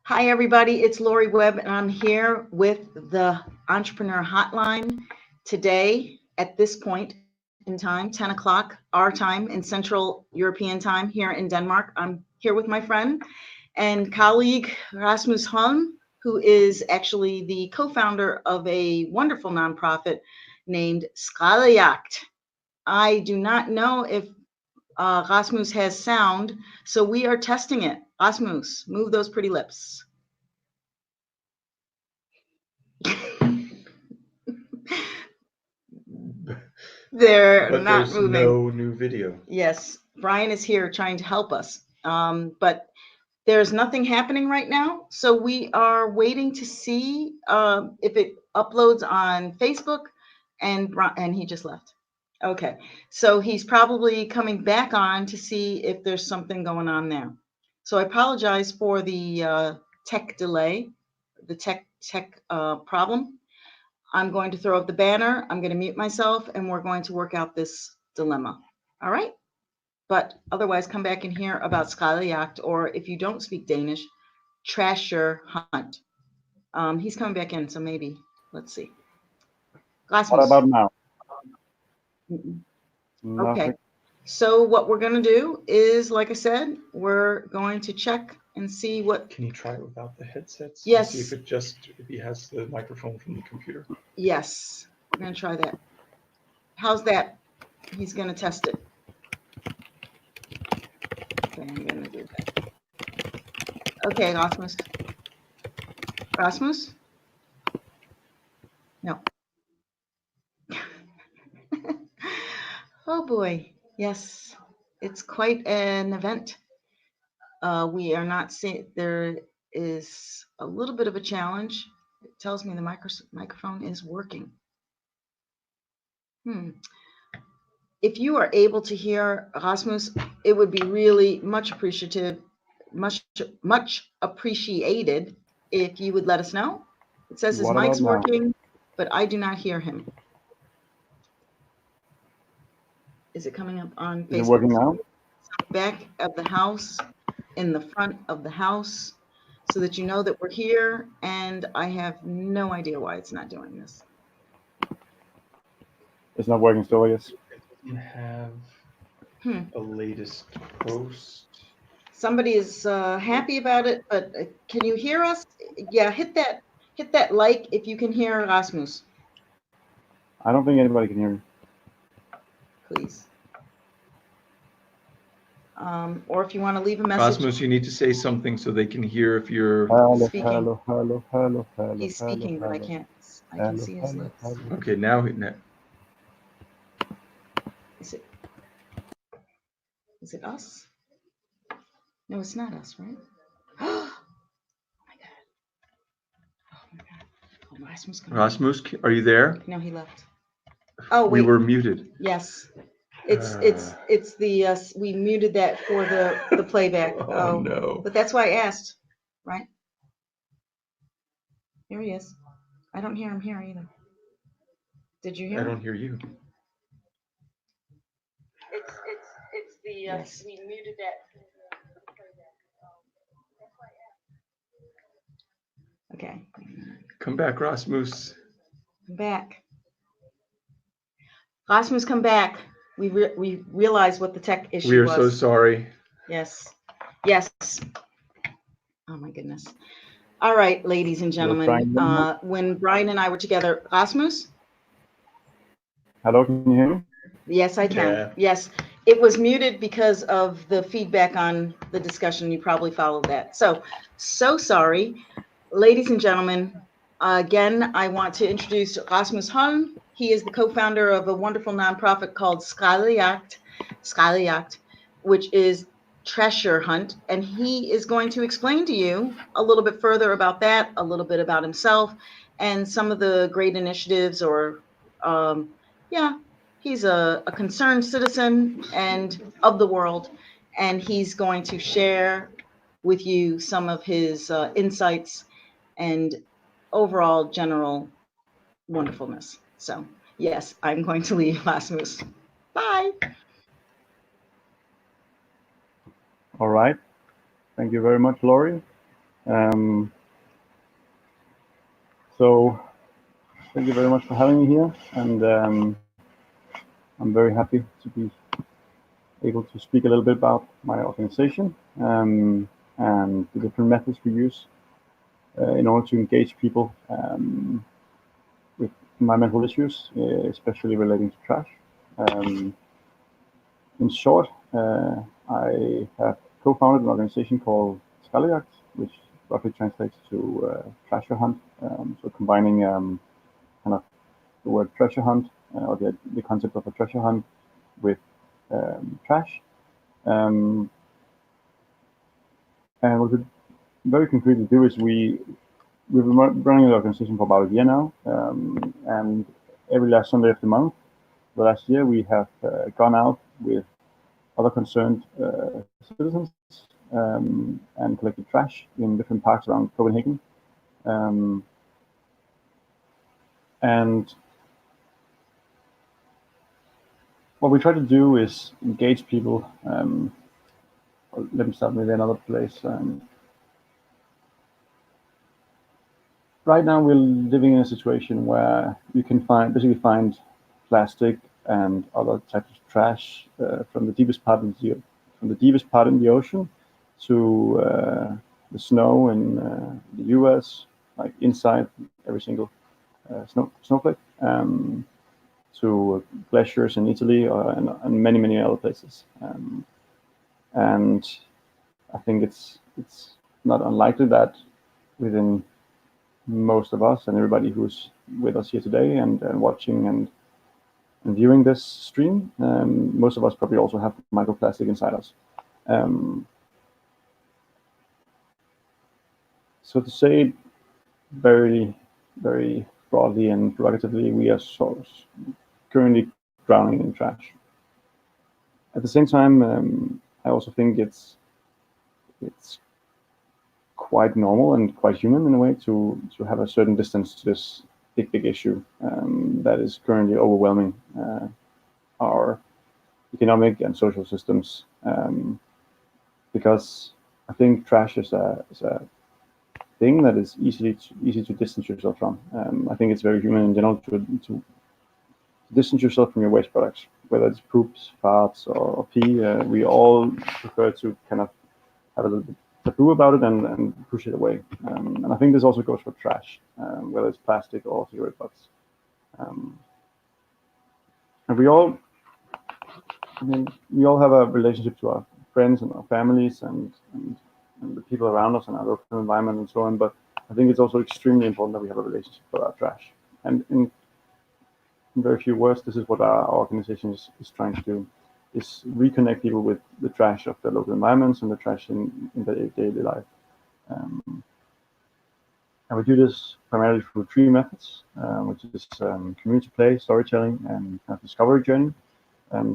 Hi, everybody. It's Lori Webb, and I'm here with the Entrepreneur Hotline today at this point in time, 10 o'clock, our time in Central European time here in Denmark. I'm here with my friend and colleague, Rasmus Holm, who is actually the co founder of a wonderful nonprofit named Skraldejagt. I do not know if Rasmus has sound, so we are testing it. Rasmus, move those pretty lips. They're But not there's moving. no new video. Yes, Brian is here trying to help us. But there's nothing happening right now. So we are waiting to see if it uploads on Facebook, and he just left. Okay, so he's probably coming back on to see if there's something going on there. So I apologize for the tech delay, the tech problem. I'm going to throw up the banner. I'm going to mute myself, and we're going to work out this dilemma. All right? But otherwise, come back and hear about Skraldejagt, or if you don't speak Danish, Trasher Hunt. He's coming back in, so maybe. Let's see. What Rasmus. about now? Okay. Nothing. So what we're going to do is, like I said, we're going to check and see what. Can you try it without the headsets? Yes. See if he has the microphone from the computer. Yes, we're going to try that. How's that? He's going to test it. Okay, I'm going to do that. Okay, Rasmus. Rasmus? No. Oh boy, yes, it's quite an event. We are not seeing, there is a little bit of a challenge. It tells me the microphone is working. If you are able to hear Rasmus, it would be really much appreciated if you would let us know. It says his What about mic's now? working, but I do not hear him. Is it coming up on Facebook? Is it working now? Back of the house, in the front of the house, so that you know that we're here, and I have no idea why it's not doing this. It's not working still, I guess. You have a latest post. Somebody is happy about it, but can you hear us? Yeah, hit that like if you can hear Rasmus, I don't think anybody can hear me. please. Or if you want to leave a message. Rasmus, you need to say something so they can hear if you're Speaking. Hello. He's speaking, but I can see his lips. Okay, now Is it us? No, it's not us, right? Oh my god. Oh, Rasmus, are you there? No, he left. Oh, wait. We were muted. Yes. It's the we muted that for the playback. Oh no. But that's why I asked, right? Here he is. I don't hear him here either. Did you hear him? I don't hear you. It's the yes. We muted that for the playback. That's why I asked. Okay. Come back, Rasmus. Come back. Rasmus, come back. We realized what the tech issue was. We are so sorry. Yes. Oh my goodness. All right, ladies and gentlemen. When Brian and I were together, Rasmus? Hello, can you hear me? Yes, I can. Yeah. Yes. It was muted because of the feedback on the discussion. You probably followed that. So sorry. Ladies and gentlemen, again, I want to introduce Rasmus Holm. He is the co-founder of a wonderful nonprofit called Skraldejagt, which is treasure hunt. And he is going to explain to you a little bit further about that, a little bit about himself, and some of the great initiatives he's a concerned citizen and of the world, and he's going to share with you some of his insights and overall general wonderfulness. So yes, I'm going to leave Rasmus. Bye. All right. Thank you very much, Lori. Um, so thank you very much for having me here, and I'm very happy to be able to speak a little bit about my organization and the different methods we use in order to engage people with environmental issues, especially relating to trash. Um, in short, I have co-founded an organization called Skraldejagt, which roughly translates to treasure hunt. So combining kind of the word treasure hunt or the concept of a treasure hunt with trash. Um, and what we very concretely do is we've been running the organization for about a year now, and every last Sunday of the month, the last year, we have gone out with other concerned citizens and collected trash in different parks around Copenhagen. Um, and what we try to do is engage people. Let me start with another place. Right now, we're living in a situation where you can basically find plastic and other types of trash from the deepest part in the ocean to the snow in the U.S., like inside every single snowflake, to glaciers in Italy and many other places. And I think it's not unlikely that within most of us and everybody who's with us here today and watching and viewing this stream, most of us probably also have microplastic inside us. So to say very, very broadly and provocatively, we are currently drowning in trash. At the same time, I also think it's quite normal and quite human in a way to have a certain distance to this big issue that is currently overwhelming our economic and social systems, because I think trash is a thing that is easy to distance yourself from. I think it's very human in general to distance yourself from your waste products, whether it's poops, farts, or pee. We all prefer to kind of have a little bit taboo about it and push it away. And I think this also goes for trash, whether it's plastic or cigarette butts. And we all have a relationship to our friends and our families and the people around us and our local environment and so on. But I think it's also extremely important that we have a relationship with our trash. And in very few words, this is what our organization is trying to do, is reconnect people with the trash of their local environments and the trash in their daily life. And we do this primarily through three methods, which is community play, storytelling, and kind of discovery journey.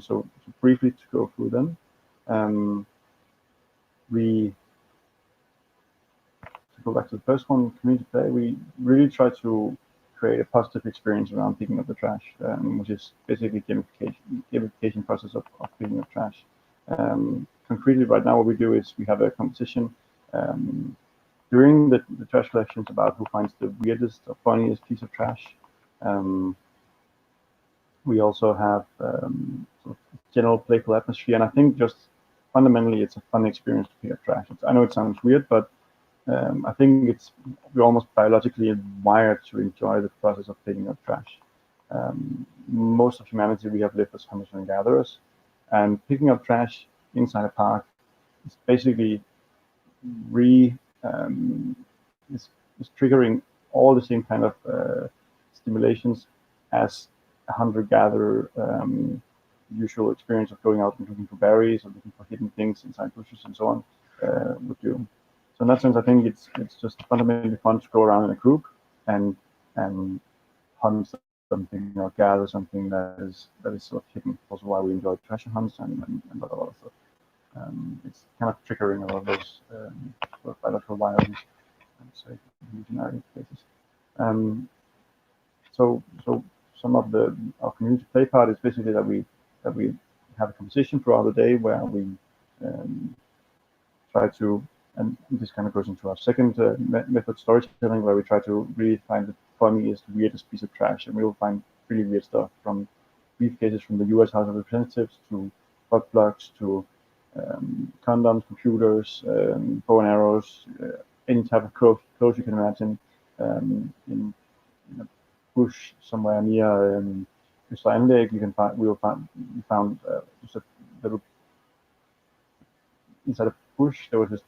So briefly to go through them, to go back to the first one, community play, we really try to create a positive experience around picking up the trash, which is basically gamification process of picking up trash. Concretely, right now, what we do is we have a competition during the trash collections about who finds the weirdest or funniest piece of trash. We also have sort of general playful atmosphere, and I think just fundamentally it's a fun experience to pick up trash. I know it sounds weird, but I think we're almost biologically wired to enjoy the process of picking up trash. Most of humanity, we have lived as hunters and gatherers, and picking up trash inside a park is basically is triggering all the same kind of stimulations as a hunter-gatherer usual experience of going out and looking for berries or looking for hidden things inside bushes and so on would do. So in that sense, I think it's just fundamentally fun to go around in a group and hunt something or gather something that is sort of hidden. Also, why we enjoy treasure hunts and a lot of stuff. It's kind of triggering a lot of those sort of biological biology, I would say, evolutionary cases. So some of our community play part is basically that we have a conversation throughout the day where we try to and this kind of goes into our second method, storytelling, where we try to really find the funniest, weirdest piece of trash, and we will find really weird stuff, from briefcases from the U.S. House of Representatives to butt plugs to condoms, computers, bow and arrows, any type of clothes you can imagine. In a bush somewhere near Skraldejagt, we found just a little, inside a bush there was just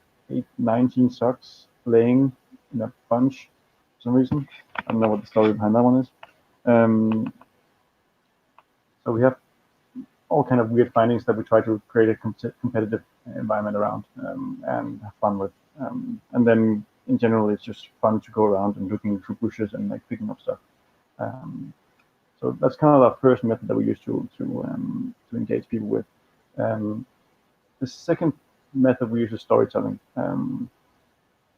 19 socks laying in a bunch for some reason. I don't know what the story behind that one is. So we have all kind of weird findings that we try to create a competitive environment around, and have fun with. And then in general, it's just fun to go around and looking through bushes and like picking up stuff. So that's kind of our first method that we use to engage people with. The second method we use is storytelling,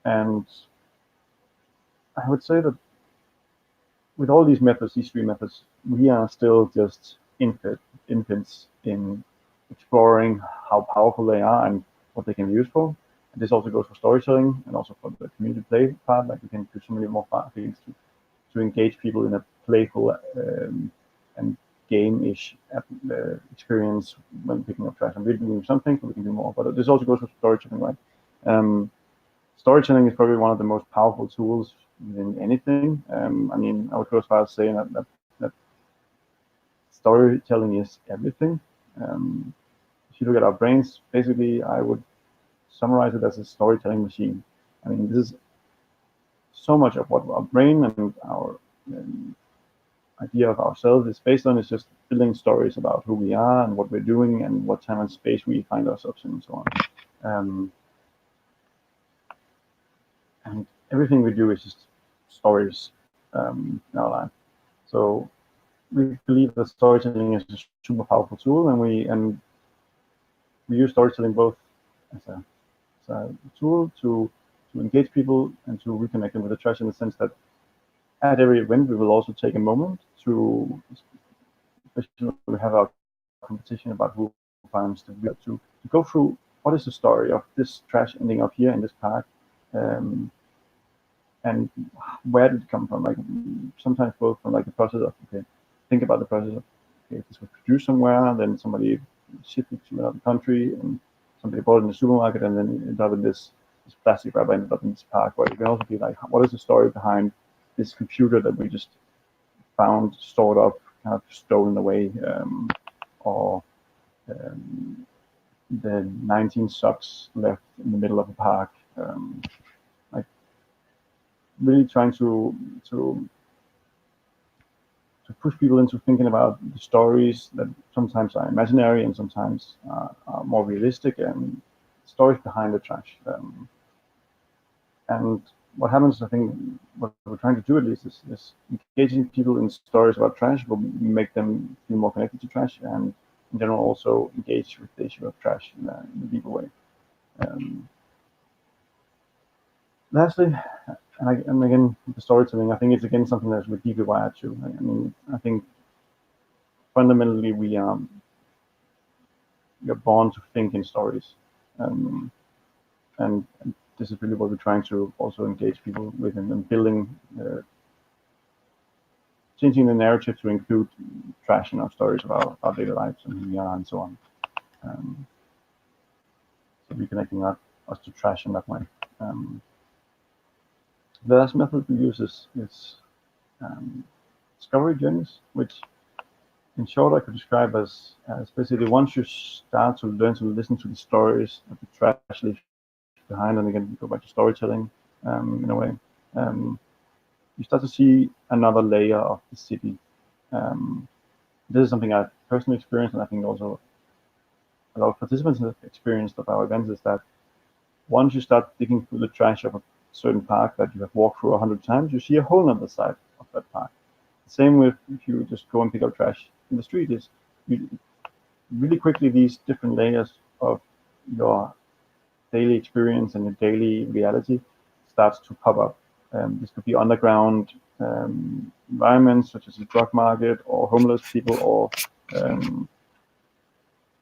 and I would say that with all these methods, these three methods, we are still just infants in exploring how powerful they are and what they can be used for. And this also goes for storytelling and also for the community play part. Like we can do so many more things to engage people in a playful and game-ish experience when picking up trash. And we're doing something, but we can do more. But this also goes for storytelling, right? Storytelling is probably one of the most powerful tools within anything. I mean, I would go as far as saying that storytelling is everything. If you look at our brains, basically, I would summarize it as a storytelling machine. I mean, this is so much of what our brain and our idea of ourselves is based on, is just building stories about who we are and what we're doing and what time and space we find ourselves in and so on. And everything we do is just stories in our life. So we believe that storytelling is a super powerful tool, and we use storytelling both as a tool to engage people and to reconnect them with the trash, in the sense that at every event we will also take a moment to, especially when we have our competition about who finds the wheel, to go through what is the story of this trash ending up here in this park, and where did it come from? Like sometimes both from like the process of, okay, think about the process of, okay, if this was produced somewhere, then somebody shipped it to another country, and somebody bought it in the supermarket, and then it ended up in this plastic wrapper, ended up in this park. Where you can also be like, what is the story behind this computer that we just found stored up, kind of stolen away, or the 19 socks left in the middle of a park. Like really trying to push people into thinking about the stories that sometimes are imaginary and sometimes are more realistic, and stories behind the trash. And what happens, I think, what we're trying to do at least, is engaging people in stories about trash will make them feel more connected to trash, and in general also engage with the issue of trash in a deeper way. Lastly, and again, the storytelling, I think it's again something that's we're deeply wired to. I mean, I think fundamentally we are born to think in stories, and this is really what we're trying to also engage people with, and building, changing the narrative to include trash in our stories of our daily lives and who we are and so on. So reconnecting us to trash in that way. The last method we use is discovery journeys, which in short I could describe as basically once you start to learn to listen to the stories of the trash leaves behind, and again go back to storytelling in a way, you start to see another layer of the city. This is something I've personally experienced, and I think also a lot of participants have experienced of our events, is that once you start digging through the trash of a certain park that you have walked through 100 times, you see a whole other side of that park. Same with if you just go and pick up trash in the street, is really quickly these different layers of your daily experience and your daily reality starts to pop up. This could be underground environments such as a drug market, or homeless people, or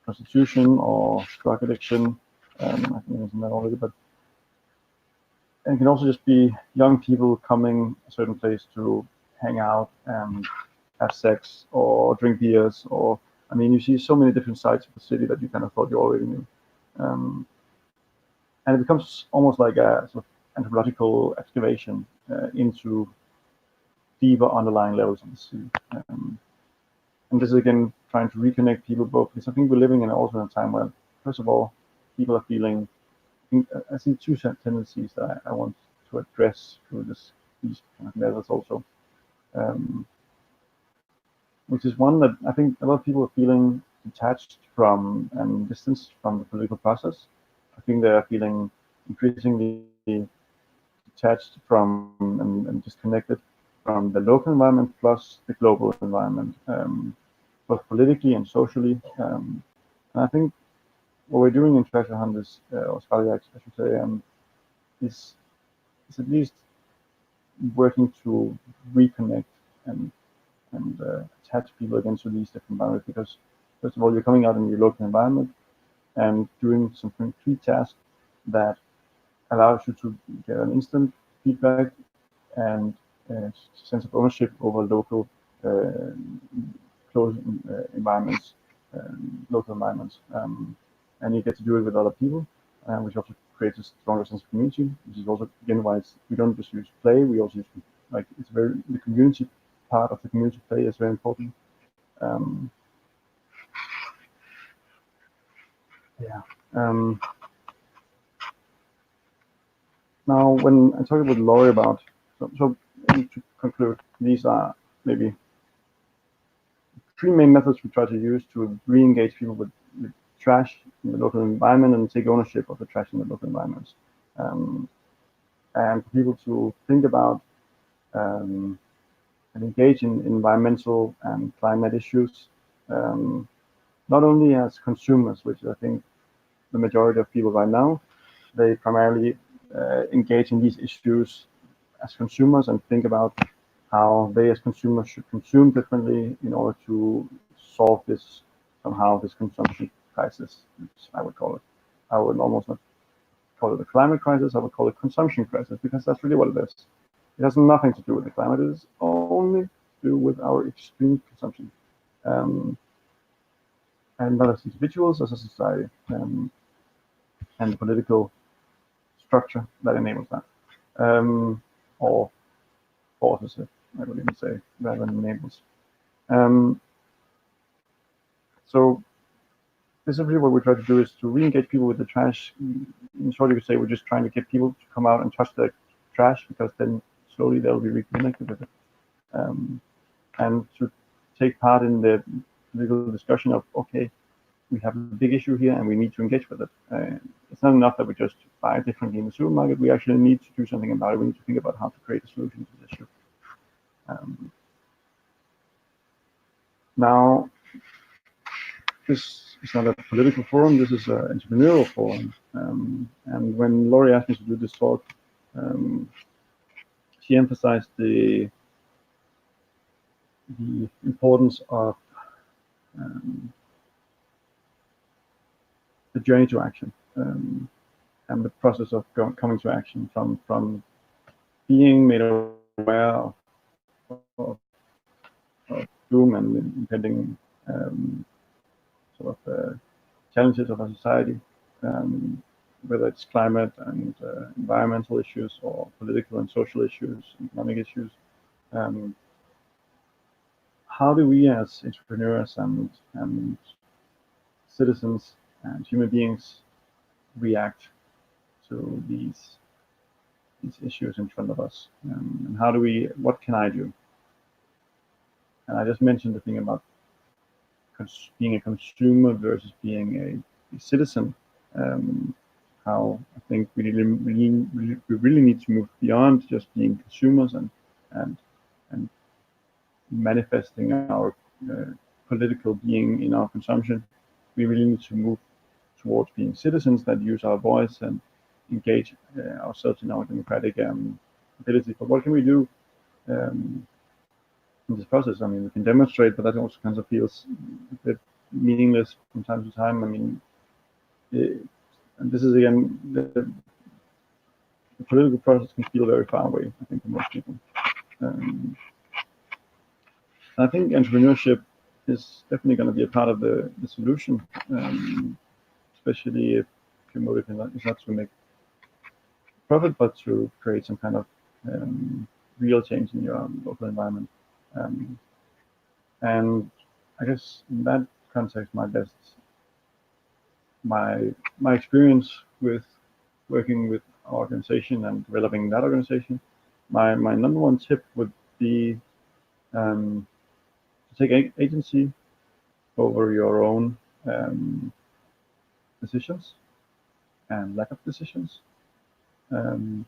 prostitution, or drug addiction. I think I mentioned that already, but and it can also just be young people coming a certain place to hang out and have sex or drink beers, or I mean, you see so many different sides of the city that you kind of thought you already knew. And it becomes almost like a sort of anthropological excavation into deeper underlying levels of the city. And this is again trying to reconnect people both, because I think we're living in also in a time where, first of all, people are feeling, I see two tendencies that I want to address through these kind of methods also. Which is one that I think a lot of people are feeling detached from and distanced from the political process. I think they are feeling increasingly detached from and disconnected from the local environment plus the global environment, both politically and socially. And I think what we're doing in Treasure Hunt is, or Skraldejagt, I should say, is at least working to reconnect and attach people again to these different boundaries, because first of all, you're coming out in your local environment and doing some concrete tasks that allows you to get an instant feedback and a sense of ownership over local close environments, local environments, and you get to do it with other people, which also creates a stronger sense of community, which is also again why we don't just use play, we also use, like, it's very, the community part of the community play is very important. Now, when I talk with Laurie about, so to conclude, these are maybe three main methods we try to use to re-engage people with trash in the local environment and take ownership of the trash in the local environments. And for people to think about and engage in environmental and climate issues, not only as consumers, which I think the majority of people right now, they primarily engage in these issues as consumers and think about how they as consumers should consume differently in order to solve this consumption crisis, which I would call it. I would almost not call it a climate crisis, I would call it consumption crisis, because that's really what it is. It has nothing to do with the climate, it is only to do with our extreme consumption. And not as individuals, as a society, and the political structure that enables that. Or forces it, I would even say, rather than enables. So basically what we try to do is to re-engage people with the trash. In short, you could say we're just trying to get people to come out and touch the trash, because then slowly they'll be reconnected with it. And to take part in the political discussion of, okay, we have a big issue here and we need to engage with it. It's not enough that we just buy differently in the supermarket. We actually need to do something about it. We need to think about how to create a solution to this issue. Now, this is not a political forum. This is an entrepreneurial forum. And when Laurie asked me to do this talk, she emphasized the importance of the journey to action, and the process of coming to action from being made aware of doom and impending challenges of our society, whether it's climate and environmental issues or political and social issues, economic issues. How do we as entrepreneurs and citizens and human beings react to these issues in front of us? And how do we, what can I do? And I just mentioned the thing about being a consumer versus being a citizen. How I think we really need to move beyond just being consumers and manifesting our political being in our consumption. We really need to move towards being citizens that use our voice and engage ourselves in our democratic ability. But what can we do in this process? I mean, we can demonstrate, but that also kind of feels a bit meaningless from time to time. I mean, and this is again the political process can feel very far away, I think, for most people. I think entrepreneurship is definitely going to be a part of the solution, especially if your motive is not to make profit, but to create some kind of real change in your local environment. And I guess in that context, my experience with working with our organization and developing that organization, my number one tip would be to take agency over your own decisions and lack of decisions and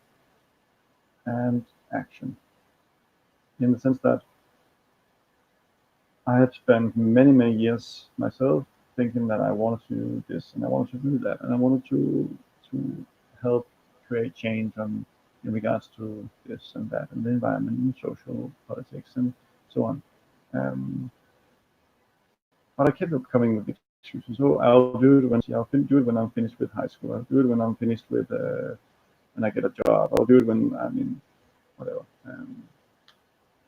action. In the sense that I had spent many years myself thinking that I wanted to do this and I wanted to do that and I wanted to help create change in regards to this and that and the environment and social politics and so on. But I kept coming with excuses. So I'll do it do it when I'm finished with high school. I'll do it when I'm finished with when I get a job. I'll do it when I'm in whatever.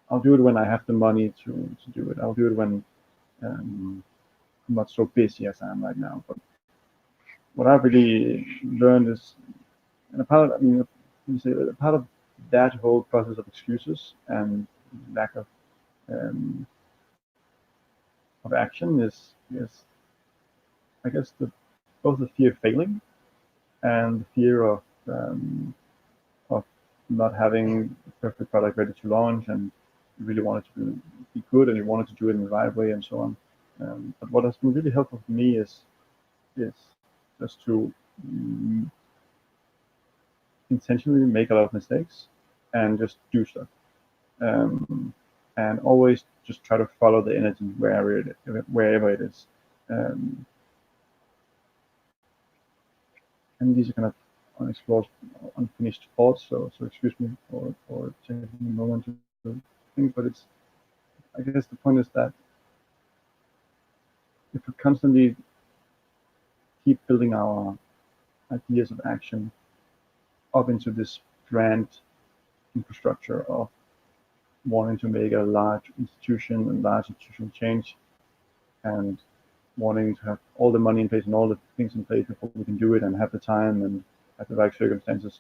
I'll do it when I have the money to do it. I'll do it when I'm not so busy as I am right now. But what I've really learned is, and a part of that whole process of excuses and lack of action is I guess both the fear of failing and the fear of not having the perfect product ready to launch, and you really wanted to be good and you wanted to do it in the right way and so on. But what has been really helpful for me is just to intentionally make a lot of mistakes and just do stuff. And always just try to follow the energy wherever it is. And these are kind of unexplored, unfinished thoughts. So excuse me for taking a moment to think, but I guess the point is that if we constantly keep building our ideas of action up into this grand infrastructure of wanting to make a large institution and large institutional change and wanting to have all the money in place and all the things in place before we can do it and have the time and have the right circumstances,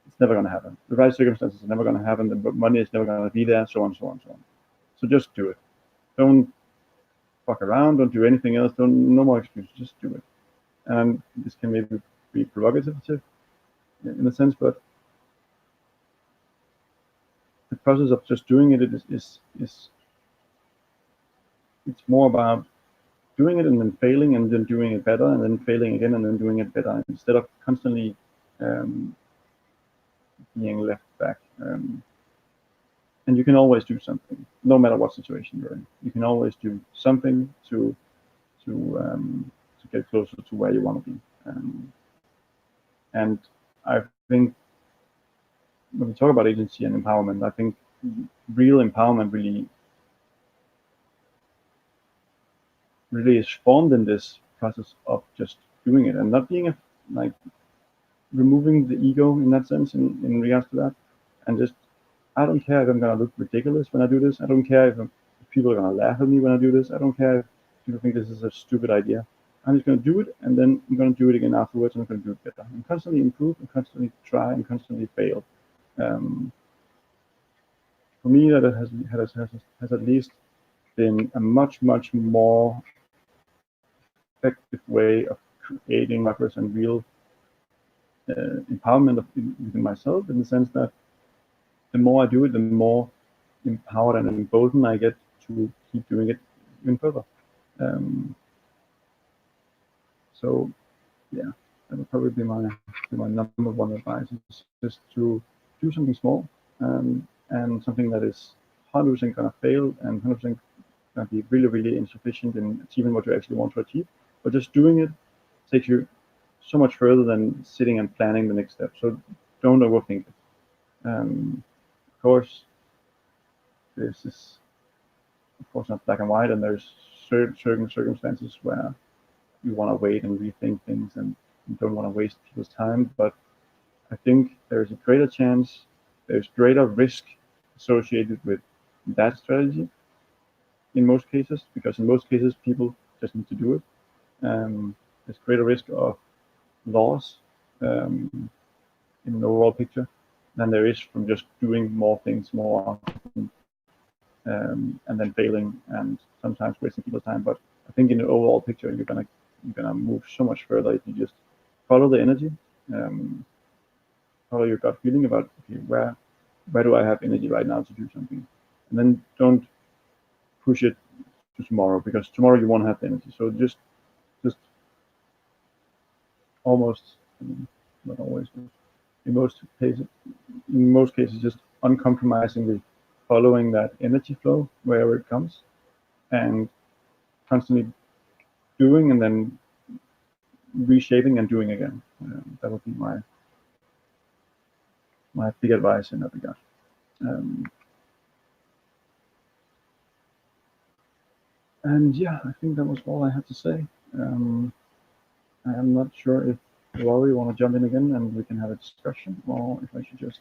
it's never going to happen. The right circumstances are never going to happen, the money is never going to be there, so on. So just do it. Don't fuck around, don't do anything else, no more excuses, just do it. And this can maybe be provocative in a sense, but the process of just doing it is it's more about doing it and then failing and then doing it better and then failing again and then doing it better instead of constantly being left back. And you can always do something, no matter what situation you're in. You can always do something to get closer to where you want to be. And I think when we talk about agency and empowerment, I think real empowerment really is formed in this process of just doing it and not being like removing the ego in that sense in regards to that, and just I don't care if I'm gonna look ridiculous when I do this. I don't care if people are gonna laugh at me when I do this. I don't care if people think this is a stupid idea. I'm just gonna do it, and then I'm gonna do it again afterwards, and I'm gonna do it better and constantly improve and constantly try and constantly fail. For me, that has at least been a much more effective way of creating progress and real empowerment within myself, in the sense that the more I do it, the more empowered and emboldened I get to keep doing it even further. So yeah, that would probably be my number one advice, is just to do something small and something that is 100% gonna fail and 100% gonna be really insufficient in achieving what you actually want to achieve. But just doing it takes you so much further than sitting and planning the next step. So don't overthink it. Of course, this is of course not black and white, and there's certain circumstances where you want to wait and rethink things and you don't want to waste people's time. But I think there's a greater chance, there's greater risk associated with that strategy in most cases, because in most cases people just need to do it. There's greater risk of loss in the overall picture than there is from just doing more things more often, and then failing and sometimes wasting people's time. But I think in the overall picture, you're gonna move so much further if you just follow the energy, follow your gut feeling about, okay, where do I have energy right now to do something, and then don't push it to tomorrow, because tomorrow you won't have the energy. So just almost, not always, but in most cases, just uncompromisingly following that energy flow wherever it comes, and constantly doing and then reshaping and doing again. That would be my big advice in that regard. And yeah, I think that was all I had to say. I am not sure if Rory want to jump in again and we can have a discussion, or if I should just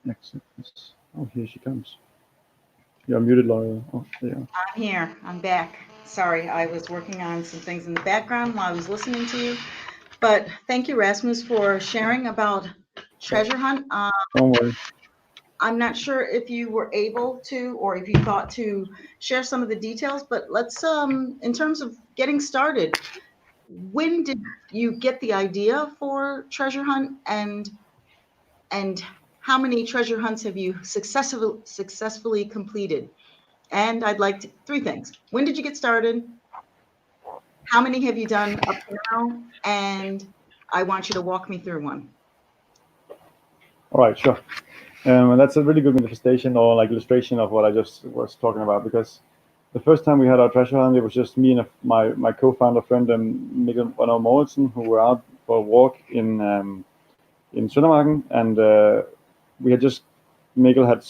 exit this. Oh, here she comes. You're muted, Laura. Oh, there you are. I'm here. I'm back. Sorry, I was working on some things in the background while I was listening to you. But thank you, Rasmus, for sharing about Treasure Hunt. Don't worry. I'm not sure if you were able to, or if you thought to share some of the details, but let's, in terms of getting started, when did you get the idea for Treasure Hunt, and how many treasure hunts have you successfully completed? And I'd like to, three things. When did you get started? How many have you done up to now? And I want you to walk me through one. All right, sure. And that's a really good manifestation or like illustration of what I just was talking about, because the first time we had our treasure hunt, it was just me and my co-founder friend, Mikkel Mogensen, who were out for a walk in Søndermarken, and we had just, Mikkel had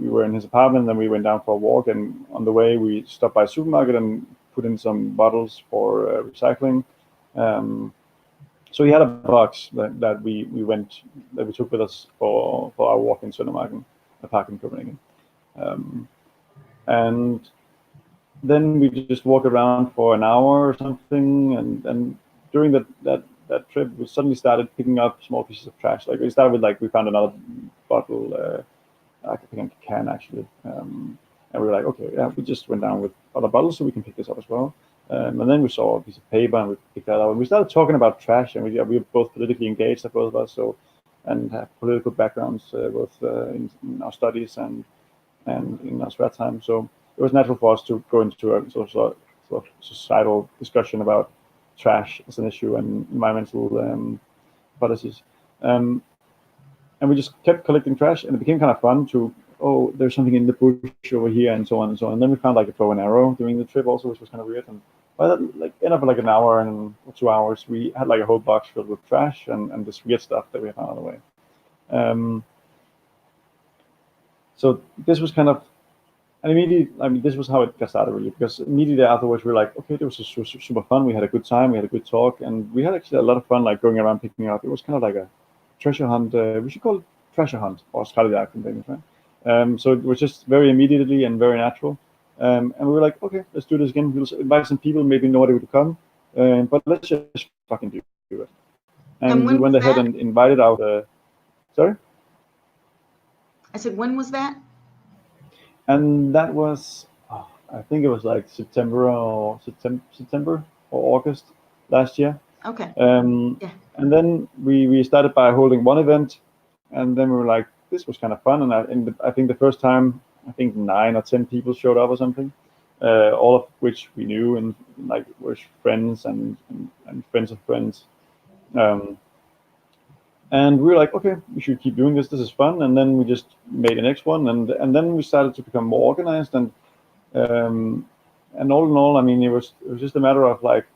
we were in his apartment, and we went down for a walk, and on the way we stopped by a supermarket and put in some bottles for recycling. So he had a box that we took with us for our walk in Søndermarken, a park in Copenhagen, and then we just walk around for an hour or something, and during that trip, we suddenly started picking up small pieces of trash. Like we started with, like, we found another bottle, I think a can actually, and we were like, okay, yeah, we just went down with other bottles so we can pick this up as well. And then we saw a piece of paper and we picked that up, and we started talking about trash, and we were both politically engaged, both of us, so, and have political backgrounds, both in our studies and in our spare time. So it was natural for us to go into a sort of societal discussion about trash as an issue and environmental policies. And we just kept collecting trash, and it became kind of fun to, oh, there's something in the bush over here, and so on and so on. And then we found like a bow and arrow during the trip also, which was kind of weird. And by that, like, end up like an hour and 2 hours, we had like a whole box filled with trash and this weird stuff that we found on the way. So this was kind of, and immediately, I mean, this was how it got started really, because immediately afterwards we were like, okay, it was super fun. We had a good time, we had a good talk, and we had actually a lot of fun, like going around picking up. It was kind of like a treasure hunt. We should call it treasure hunt or Skraldejagt in Danish, right? So it was just very immediately and very natural. And we were like, okay, let's do this again. We'll invite some people, maybe nobody would come, but let's just fucking do it. And we went ahead and invited out. Sorry? I said, when was that? And that was, I think it was like September or August last year. Okay. Yeah. And then we started by holding one event, and then we were like, this was kind of fun. And I think the first time, I think 9 or 10 people showed up or something, all of which we knew and like were friends and friends of friends. And we were like, okay, we should keep doing this. This is fun. And then we just made the next one, and then we started to become more organized. And all in all, I mean, it was just a matter of like,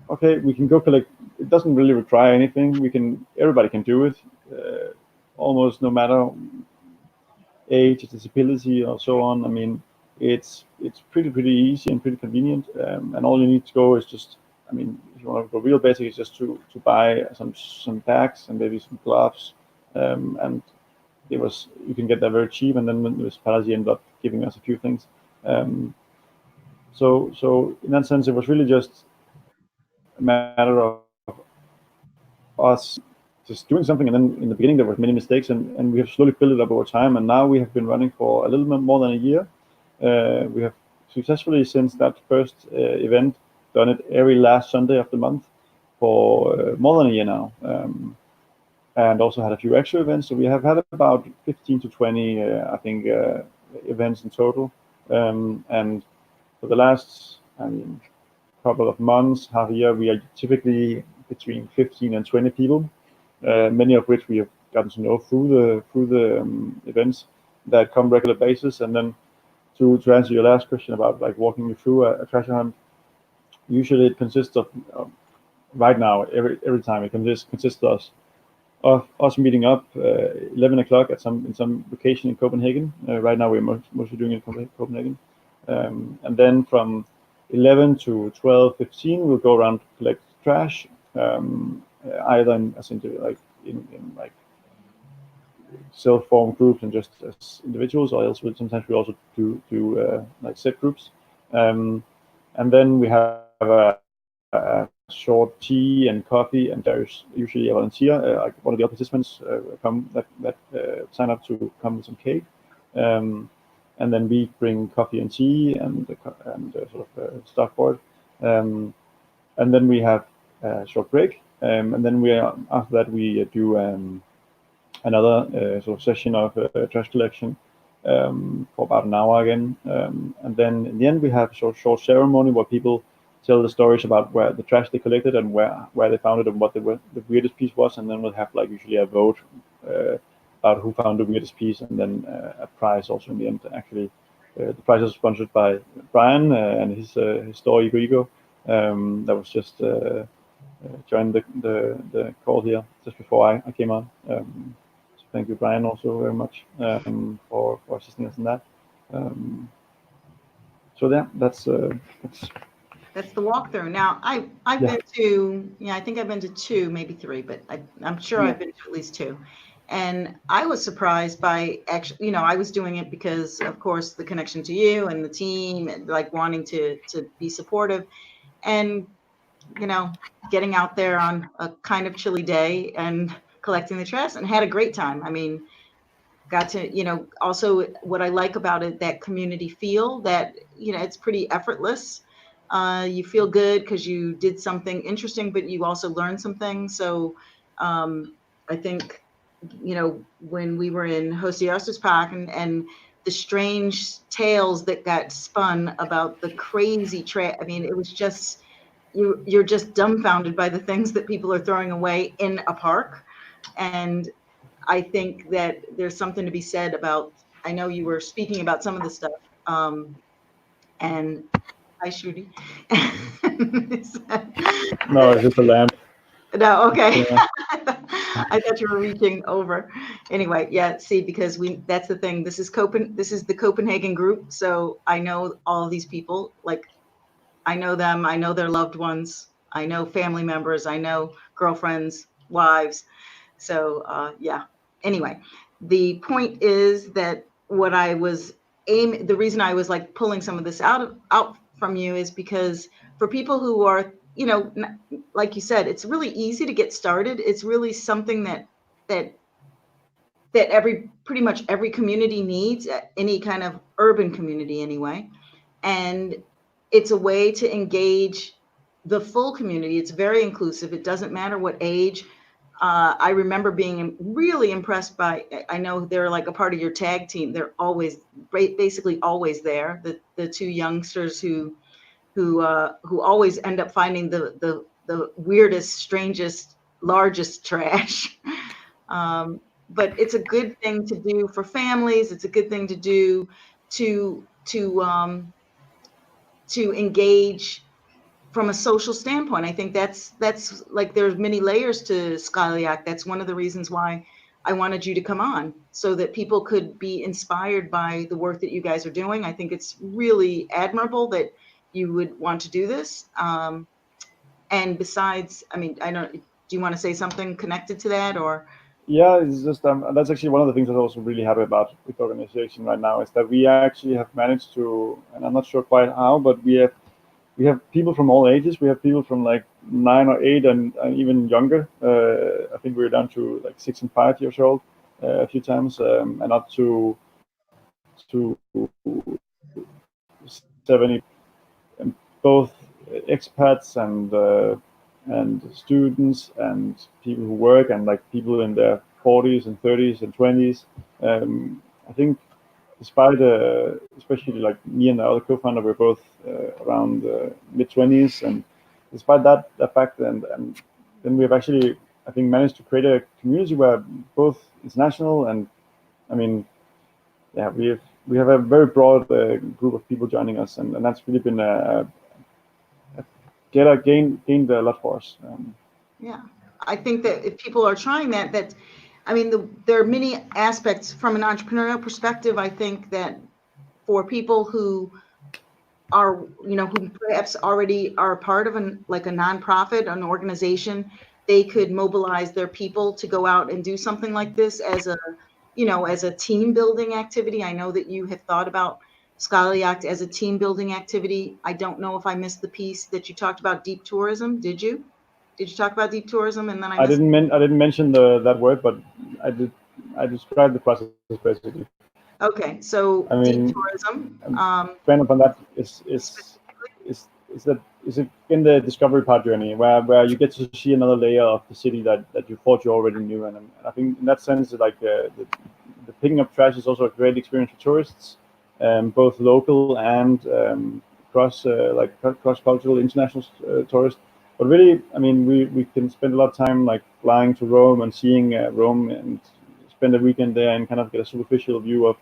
okay, we can go collect. It doesn't really require anything. Everybody can do it, almost no matter age, disability, or so on. I mean, it's pretty easy and pretty convenient. And all you need to go is just I mean, if you want to go real basic, it's just to buy some bags and maybe some gloves, and you can get that very cheap, and then the municipality ended up giving us a few things. So in that sense, it was really just a matter of us just doing something, and then in the beginning there were many mistakes, and we have slowly built it up over time, and now we have been running for a little bit more than a year. We have successfully, since that first event, done it every last Sunday of the month for more than a year now, and also had a few extra events. So we have had about 15 to 20, I think, events in total, and for the last, I mean, couple of months, half a year, we are typically between 15 and 20 people, many of which we have gotten to know through the events that come regular basis. And then to answer your last question about like walking you through a treasure hunt, usually it consists of right now every time it consists of us meeting up 11 o'clock in some location in Copenhagen. Right now we're mostly doing it in Copenhagen, and then from 11 to 12:15 we'll go around to collect trash, either in like self-formed groups and just as individuals, or else sometimes we also do like set groups, and then we have a short tea and coffee, and there's usually a volunteer, like one of the other participants, that sign up to come with some cake, and then we bring coffee and tea and sort of stuff for it, and then we have a short break, and then after that we do another sort of session of trash collection for about an hour again, and then in the end we have a short ceremony where people tell the stories about where the trash they collected and where they found it and what the weirdest piece was, and then we'll have like usually a vote about who found the weirdest piece, and then a prize also in the end. Actually, the prize is sponsored by Brian and his store Ego. That was just joined the call here just before I came on. So thank you, Brian, also very much for assisting us in that. So yeah, that's the walkthrough. Now, I've been to, I think I've been to 2, maybe 3, but I'm sure I've been to at least 2. And I was surprised by actually, I was doing it because, of course, the connection to you and the team, and like wanting to be supportive, and getting out there on a kind of chilly day and collecting the trash, and had a great time. I mean, got to, also what I like about it, that community feel, that it's pretty effortless. You feel good because you did something interesting, but you also learned something. So I think, when we were in Park and the strange tales that got spun about the crazy I mean, it was just, you're just dumbfounded by the things that people are throwing away in a park. And I think that there's something to be said about, I know you were speaking about some of the stuff, and hi, Shruti. no, it's just a lamp. No, okay. Yeah. I thought you were reaching over. Anyway, yeah, see, because that's the thing. This is the Copenhagen group. So I know all of these people. Like, I know them, I know their loved ones, I know family members, I know girlfriends, wives. So yeah. Anyway, the point is that what I was the reason I was like pulling some of this out from you is because for people who are, like you said, it's really easy to get started. It's really something that pretty much every community needs, any kind of urban community anyway. And it's a way to engage the full community. It's very inclusive. It doesn't matter what age. I remember being really impressed by, I know they're like a part of your tag team. They're basically always there. The 2 youngsters who always end up finding the weirdest, strangest, largest trash. But it's a good thing to do for families. It's a good thing to do to engage from a social standpoint. I think that's like, there's many layers to Skraldejagt. That's one of the reasons why I wanted you to come on, so that people could be inspired by the work that you guys are doing. I think it's really admirable that you would want to do this. And besides, I mean, do you want to say something connected to that, or? Yeah, it's just that's actually one of the things I'm also really happy about with the organization right now, is that we actually have managed to, and I'm not sure quite how, but we have people from all ages. We have people from like 9 or 8 and even younger. I think we're down to like 6 and 5 years old a few times, and up to 70, and both expats and students and people who work, and like people in their 40s and 30s and 20s. I think despite especially like me and the other co-founder, we're both around mid 20s, and despite that fact, and then we've actually, I think, managed to create a community where both international and, I mean, yeah, we have a very broad group of people joining us, and that's really been gained a lot for us. Yeah, I think that if people are trying that, I mean, there are many aspects from an entrepreneurial perspective. I think that for people who are, who perhaps already are a part of like a nonprofit, an organization, they could mobilize their people to go out and do something like this as a team building activity. I know that you have thought about Skraldejagt as a team building activity. I don't know if I missed the piece that you talked about deep tourism. Did you? Did you talk about deep tourism? And then I didn't mention that word, but I described the process basically. Okay, so I deep mean, tourism. expand upon that is it in the discovery part journey where you get to see another layer of the city that you thought you already knew, and I think in that sense, like the picking up trash is also a great experience for tourists, both local and cross cultural international tourists. But really, I mean, we can spend a lot of time like flying to Rome and seeing Rome, and spend a weekend there and kind of get a superficial view of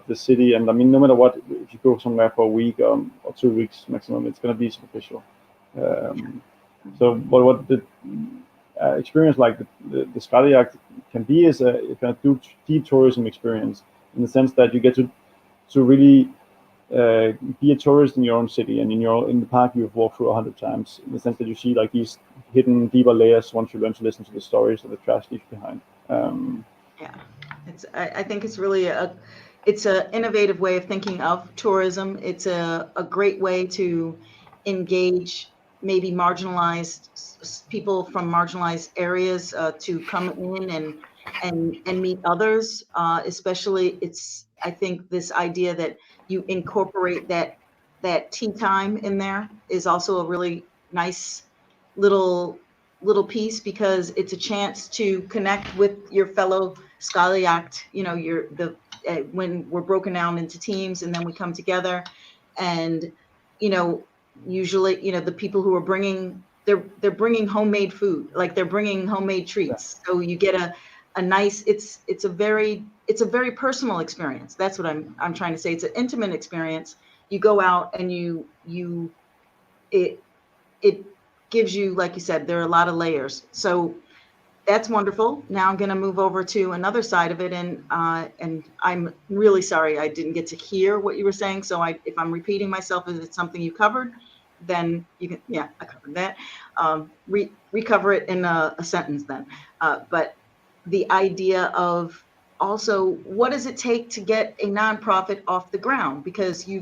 the city. And I mean, no matter what, if you go somewhere for a week or 2 weeks maximum, it's going to be superficial. So what the experience like the Skraldejagt can be is a kind of deep tourism experience, in the sense that you get to really be a tourist in your own city, and in the park you've walked through 100 times, in the sense that you see like these hidden deeper layers once you learn to listen to the stories that the trash leaves behind. Yeah, I think it's really it's an innovative way of thinking of tourism. It's a great way to engage maybe marginalized people from marginalized areas to come in and meet others. Especially, I think this idea that you incorporate that tea time in there is also a really nice little piece, because it's a chance to connect with your fellow Skraldejagt. When we're broken down into teams and then we come together, and usually the people who are bringing, they're bringing homemade food, like they're bringing homemade treats. So you get a nice, it's a very personal experience. That's what I'm trying to say. It's an intimate experience. You go out and it gives you, like you said, there are a lot of layers. So that's wonderful. Now I'm going to move over to another side of it, and I'm really sorry I didn't get to hear what you were saying. So if I'm repeating myself, if it's something you covered, then you can, yeah, I covered that. Recover it in a sentence then. But the idea of also, what does it take to get a nonprofit off the ground? Because you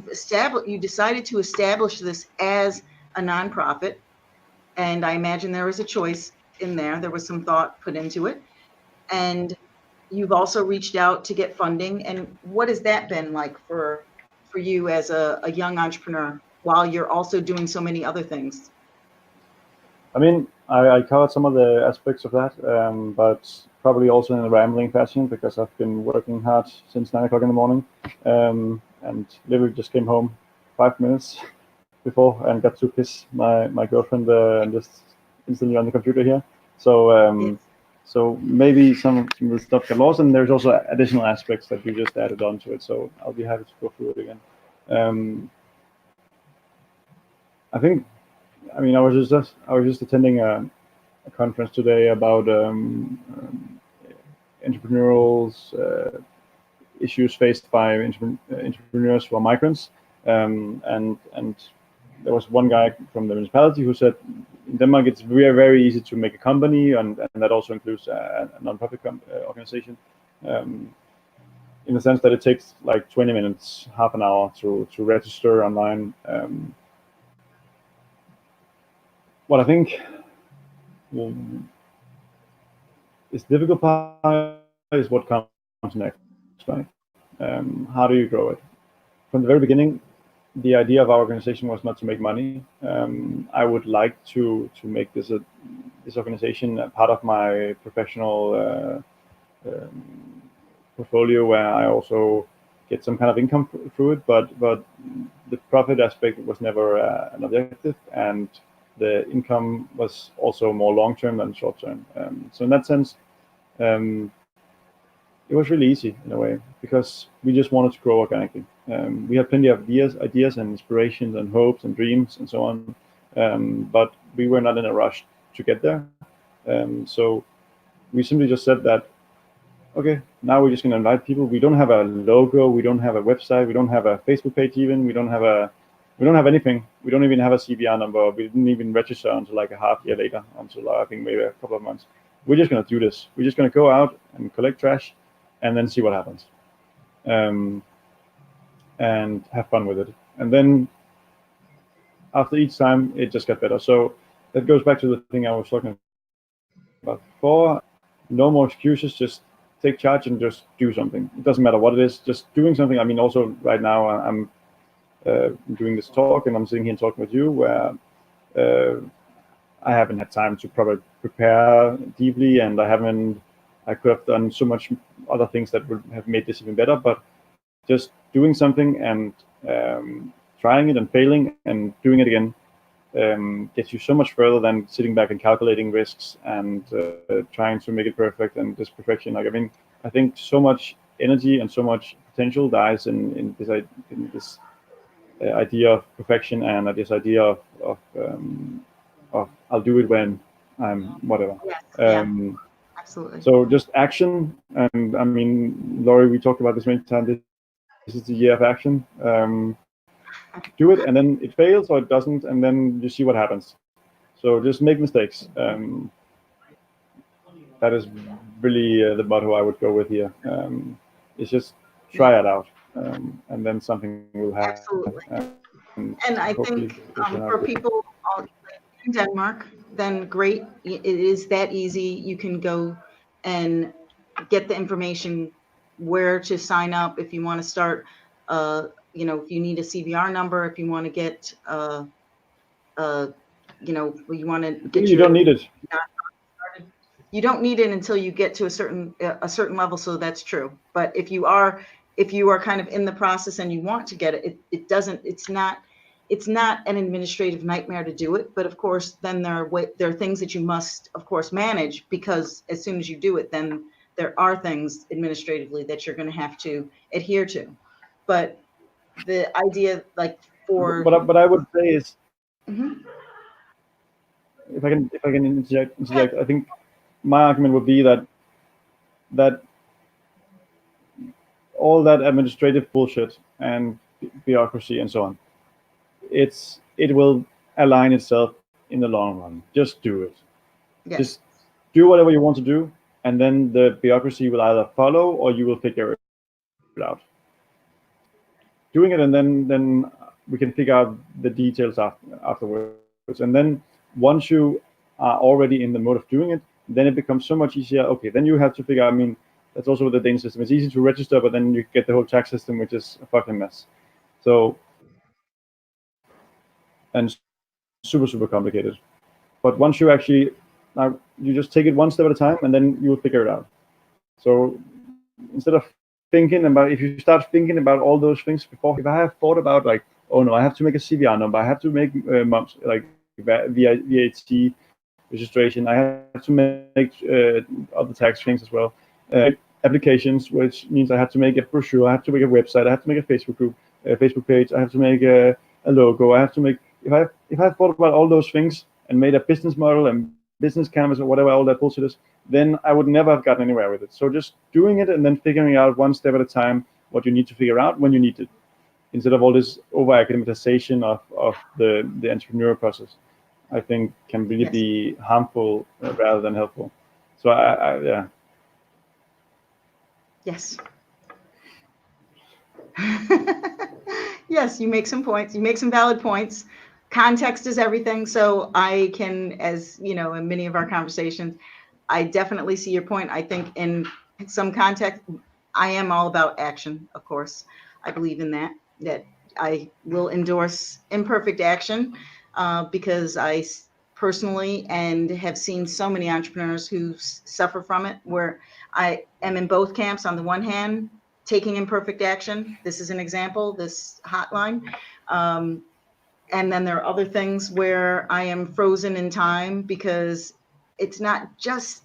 decided to establish this as a nonprofit, and I imagine there was a choice in there. There was some thought put into it, and you've also reached out to get funding. And what has that been like for you as a young entrepreneur, while you're also doing so many other things? I mean, I covered some of the aspects of that, but probably also in a rambling fashion, because I've been working hard since 9 o'clock in the morning, and literally just came home 5 minutes before and got to kiss my girlfriend and just instantly on the computer here. So so maybe some of the stuff got lost, and there's also additional aspects that we just added onto it. So I'll be happy to go through it again. I think, I mean, I was just attending a conference today about entrepreneurs issues faced by entrepreneurs who are migrants, and there was one guy from the municipality who said in Denmark it's very, very easy to make a company, and that also includes a non-profit organization, in the sense that it takes like 20 minutes, half an hour to register online. What I think is difficult part is what comes next, right? How do you grow it? From the very beginning, the idea of our organization was not to make money. I would like to make this organization a part of my professional portfolio, where I also get some kind of income through it. But the profit aspect was never an objective, and the income was also more long term than short term. So in that sense, it was really easy in a way, because we just wanted to grow organically. We had plenty of ideas and inspirations and hopes and dreams and so on, but we were not in a rush to get there. So we simply just said that, okay, now we're just going to invite people. We don't have a logo, we don't have a website, we don't have a Facebook page even, we don't have anything. We don't even have a CVR number. We didn't even register until like a half year later, until I think maybe a couple of months. We're just going to do this. We're just going to go out and collect trash and then see what happens, and have fun with it. And then after each time, it just got better. So that goes back to the thing I was talking about before. No more excuses, just take charge and just do something. It doesn't matter what it is, just doing something. I mean, also right now I'm doing this talk, and I'm sitting here and talking with you, where I haven't had time to probably prepare deeply, and I could have done so much other things that would have made this even better. But just doing something and trying it and failing and doing it again gets you so much further than sitting back and calculating risks and trying to make it perfect. And this perfection, like, I mean, I think so much energy and so much potential dies in this idea of perfection, and this idea of I'll do it when I'm whatever. Yes, yeah, absolutely. So just action. And I mean, Laurie, we talked about this many times. This is the year of action. Do it, and then it fails or it doesn't, and then you see what happens. So just make mistakes. That is really the motto I would go with here. It's just try it out, and then something will happen. Absolutely. And I think for people in Denmark, then great. It is that easy. You can go and get the information where to sign up if you want to start. You know, if you need a CVR number, if you want to get, you know, you want to get. You don't need it. You don't need it until you get to a certain level. So that's true. But if you are kind of in the process and you want to get it, it's not an administrative nightmare to do it. But of course, then there are things that you must, of course, manage, because as soon as you do it, then there are things administratively that you're going to have to adhere to. But the idea, like, for what I would say is, mm-hmm. if I can interject, I think my argument would be that all that administrative bullshit and bureaucracy and so on, it will align itself in the long run. Just do it. Yes. Just do whatever you want to do, and then the bureaucracy will either follow or you will figure it out. Doing it, and then we can figure out the details afterwards. And then once you are already in the mode of doing it, then it becomes so much easier. Okay, then you have to figure out, I mean, that's also with the Danish system. It's easy to register, but then you get the whole tax system, which is a fucking mess. So, and super, super complicated. But once you actually, you just take it one step at a time, and then you will figure it out. So instead of thinking about, if you start thinking about all those things before, if I have thought about, like, oh no, I have to make a CVR number, I have to make like VAT registration, I have to make other tax things as well, applications, which means I have to make a brochure, I have to make a website, I have to make a Facebook group, a Facebook page, I have to make a logo, I have to make, if I thought about all those things and made a business model and business canvas or whatever all that bullshit is, then I would never have gotten anywhere with it. So just doing it and then figuring out one step at a time what you need to figure out when you need it. instead of all this over academicization of the entrepreneur process, I think can really Yes. be harmful rather than helpful. So yeah. Yes. Yes, you make some points. You make some valid points. Context is everything. So I can, as you know, in many of our conversations, I definitely see your point. I think in some context, I am all about action, of course. I believe in that I will endorse imperfect action because I personally and have seen so many entrepreneurs who suffer from it, where I am in both camps. On the one hand, taking imperfect action. This is an example, this hotline. And then there are other things where I am frozen in time because it's not just,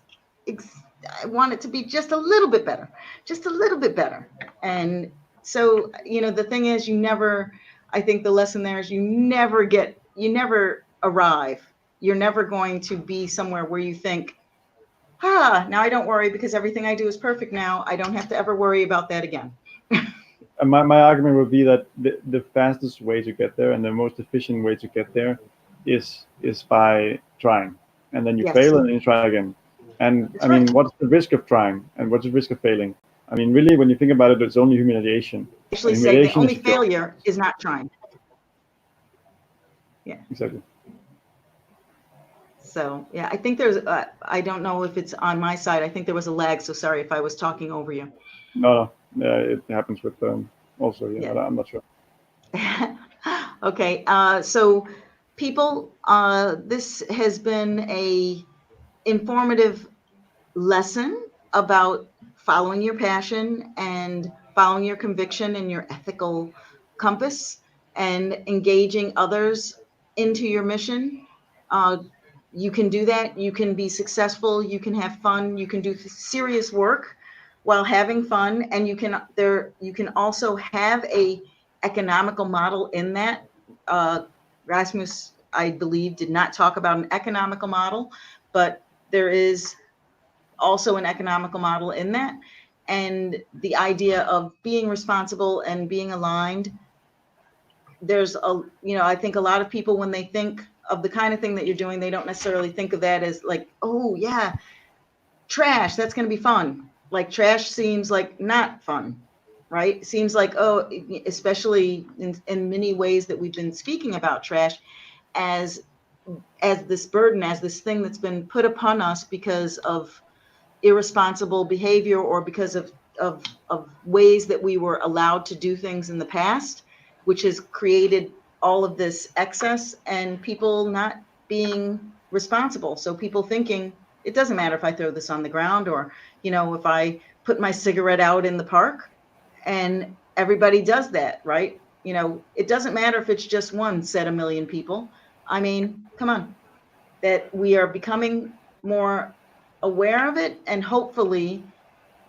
I want it to be just a little bit better, just a little bit better. And so, you know, the thing is, I think the lesson there is you never arrive. You're never going to be somewhere where you think, now I don't worry because everything I do is perfect now. I don't have to ever worry about that again. My argument would be that the fastest way to get there and the most efficient way to get there is by trying, and then you Yes. fail and then you try again. And That's I mean, right. what's the risk of trying and what's the risk of failing? I mean, really, when you think about it, it's only humiliation. Actually And say the humiliation only is a joke. failure is not trying. Yeah. Exactly. So, yeah, I think there's, I don't know if it's on my side. I think there was a lag. So sorry if I was talking over you. No, it happens with also. Yeah, Yeah. I'm not sure. Okay. So people, this has been a informative lesson about following your passion and following your conviction and your ethical compass and engaging others into your mission. You can do that. You can be successful. You can have fun. You can do serious work while having fun, and you can also have a economical model in that. Rasmus, I believe, did not talk about an economical model, but there is also an economical model in that. And the idea of being responsible and being aligned, I think a lot of people, when they think of the kind of thing that you're doing, they don't necessarily think of that as like, oh yeah, trash, that's going to be fun. Like trash seems like not fun, right? It seems like, oh, especially in many ways that we've been speaking about trash as this burden, as this thing that's been put upon us because of irresponsible behavior or because of ways that we were allowed to do things in the past, which has created all of this excess and people not being responsible. So people thinking it doesn't matter if I throw this on the ground or, if I put my cigarette out in the park, and everybody does that, right? It doesn't matter if it's just one set of million people. I mean, come on, that we are becoming more aware of it, and hopefully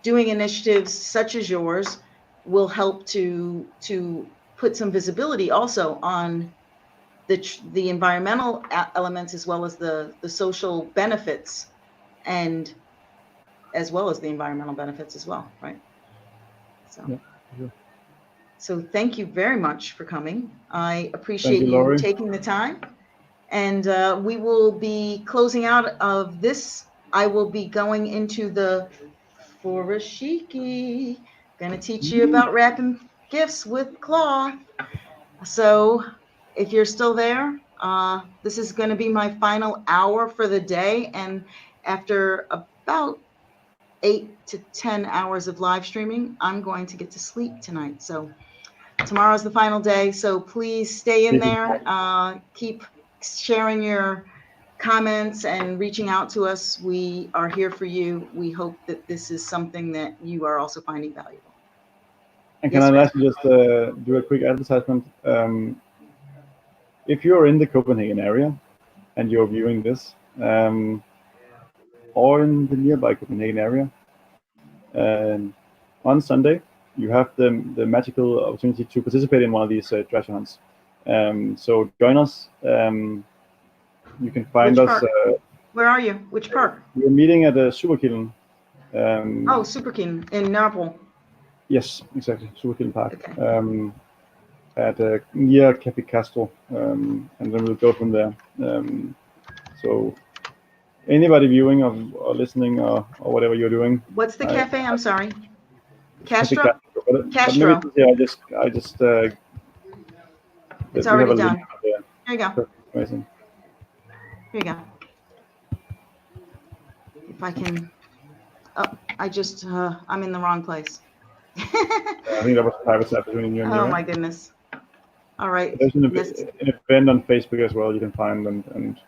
doing initiatives such as yours will help to put some visibility also on the environmental elements as well as the social benefits, and as well as the environmental benefits as well, right? So Yeah, sure. so thank you very much for coming. I appreciate Thank you, you Laurie. taking the time. And we will be closing out of this. I will be going into the Furoshiki. Going to teach you about wrapping gifts with cloth. So if you're still there, this is going to be my final hour for the day. And after about 8 to 10 hours of live streaming, I'm going to get to sleep tonight. So tomorrow's the final day. So please stay in there. Keep sharing your comments and reaching out to us. We are here for you. We hope that this is something that you are also finding valuable. And Yes, can I Ray? lastly just do a quick advertisement? If you're in the Copenhagen area and you're viewing this, or in the nearby Copenhagen area, on Sunday, you have the magical opportunity to participate in one of these treasure hunts. So join us. You can find Which us. park? Where are you? Which park? We're meeting at the Superkilden. Superkeen in Naples. Yes, exactly, Superkilden Park. Okay. at near Cafe Castro, and then we'll go from there. So anybody viewing or listening or whatever you're doing. What's the cafe? I'm sorry. Cafe Castro? But Castro. maybe yeah, I just It's we have already a link done. there. Here you go. Amazing. Here you go. If I can, oh, I'm in the wrong place. I think that was a private chat between you and you. Oh my goodness. All right. There's an Yes. event on Facebook as well you can find, and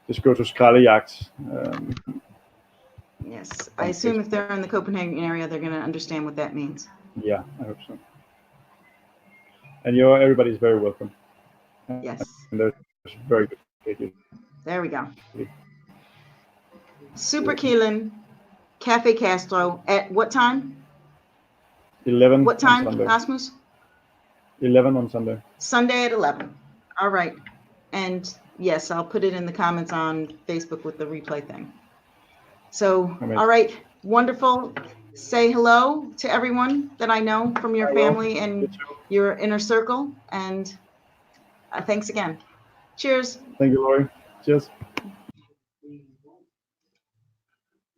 just go to Skraldejagt. Yes. I assume if they're in the Copenhagen area, they're going to understand what that means. Yeah, I hope so. And everybody's very welcome. Yes. And there's very good pages. There we go. Super Keelan, Cafe Castro, at what time? 11 What time, on Sunday. Rasmus? 11 on Sunday. Sunday at 11. All right. And yes, I'll put it in the comments on Facebook with the replay thing. So, Amazing. all right. Wonderful. Say hello to everyone that I know from your family and your inner circle. And thanks again. Cheers. Thank you, Lori. Cheers.